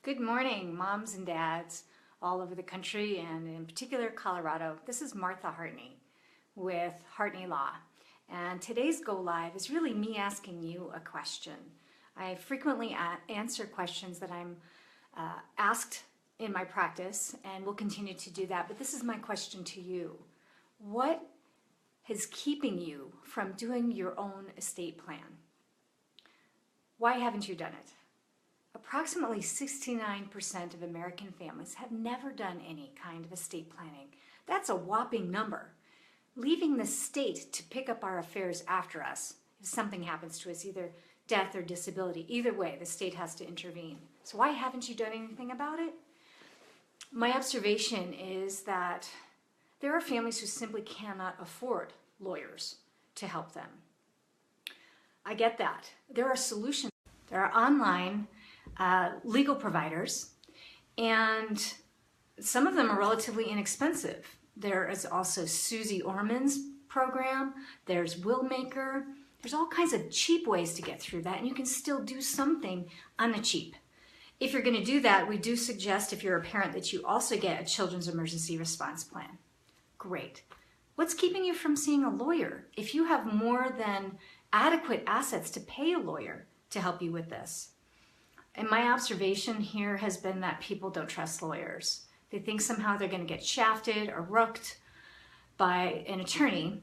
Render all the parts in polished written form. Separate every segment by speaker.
Speaker 1: Good morning, moms and dads all over the country and in particular Colorado. This is Martha Hartney with Hartney Law. And today's Go Live is really me asking you a question. I frequently answer questions that I'm asked in my practice and will continue to do that. But this is my question to you. What is keeping you from doing your own estate plan? Why haven't you done it? Approximately 69% of American families have never done any kind of estate planning. That's a whopping number. Leaving the state to pick up our affairs after us if something happens to us, either death or disability. Either way, the state has to intervene. So why haven't you done anything about it? My observation is that there are families who simply cannot afford lawyers to help them. I get that. There are solutions. There are online legal providers, and some of them are relatively inexpensive. There is also Susie Orman's program, there's Willmaker, there's all kinds of cheap ways to get through that, and you can still do something on the cheap. If you're going to do that, we do suggest, if you're a parent, that you also get a Children's Emergency Response Plan. Great. What's keeping you from seeing a lawyer? If you have more than adequate assets to pay a lawyer to help you with this. And my observation here has been that people don't trust lawyers. They think somehow they're going to get shafted or rooked by an attorney,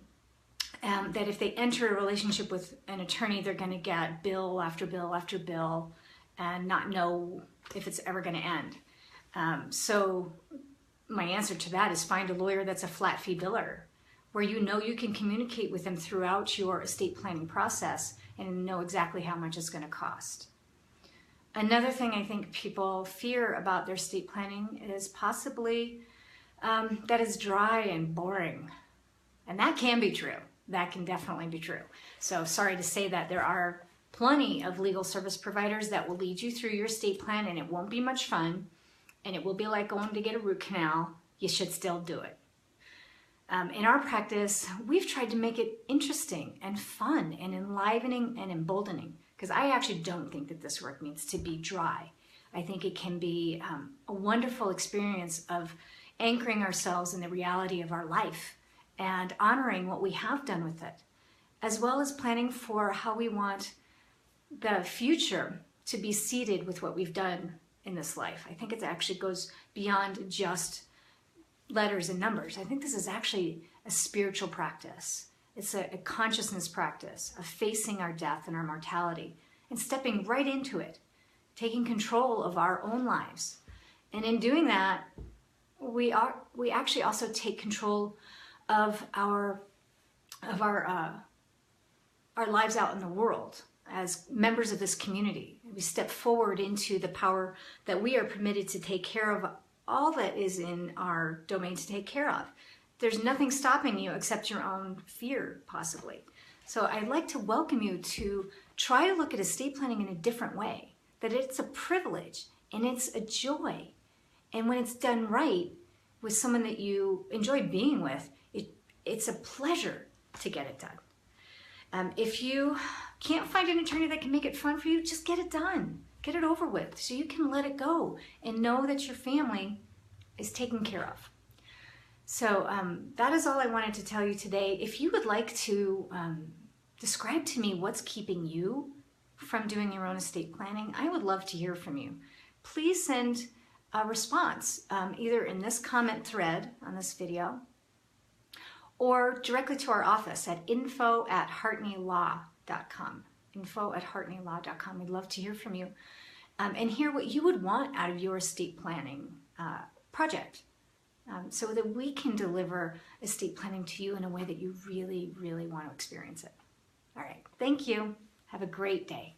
Speaker 1: that if they enter a relationship with an attorney, they're going to get bill after bill after bill and not know if it's ever going to end. So my answer to that is find a lawyer that's a flat fee biller, where you know you can communicate with them throughout your estate planning process and know exactly how much it's going to cost. Another thing I think people fear about their estate planning is possibly that it's dry and boring. And that can be true. That can definitely be true. So sorry to say that there are plenty of legal service providers that will lead you through your estate plan, and it won't be much fun, and it will be like going to get a root canal. You should still do it. In our practice, we've tried to make it interesting and fun and enlivening and emboldening, because I actually don't think that this work needs to be dry. I think it can be a wonderful experience of anchoring ourselves in the reality of our life and honoring what we have done with it, as well as planning for how we want the future to be seated with what we've done in this life. I think it actually goes beyond just letters and numbers. I think this is actually a spiritual practice. It's a consciousness practice of facing our death and our mortality and stepping right into it, taking control of our own lives. And in doing that, we actually also take control of our lives out in the world as members of this community. We step forward into the power that we are permitted to take care of all that is in our domain to take care of. There's nothing stopping you except your own fear, possibly. So I'd like to welcome you to try to look at estate planning in a different way, that it's a privilege and it's a joy. And when it's done right with someone that you enjoy being with, it's a pleasure to get it done. If you can't find an attorney that can make it fun for you, just get it done. Get it over with so you can let it go and know that your family is taken care of. So that is all I wanted to tell you today. If you would like to describe to me what's keeping you from doing your own estate planning, I would love to hear from you. Please send a response either in this comment thread on this video or directly to our office at info@hartneylaw.com. info@hartneylaw.com. We'd love to hear from you and hear what you would want out of your estate planning project so that we can deliver estate planning to you in a way that you really, really want to experience it. All right. Thank you. Have a great day.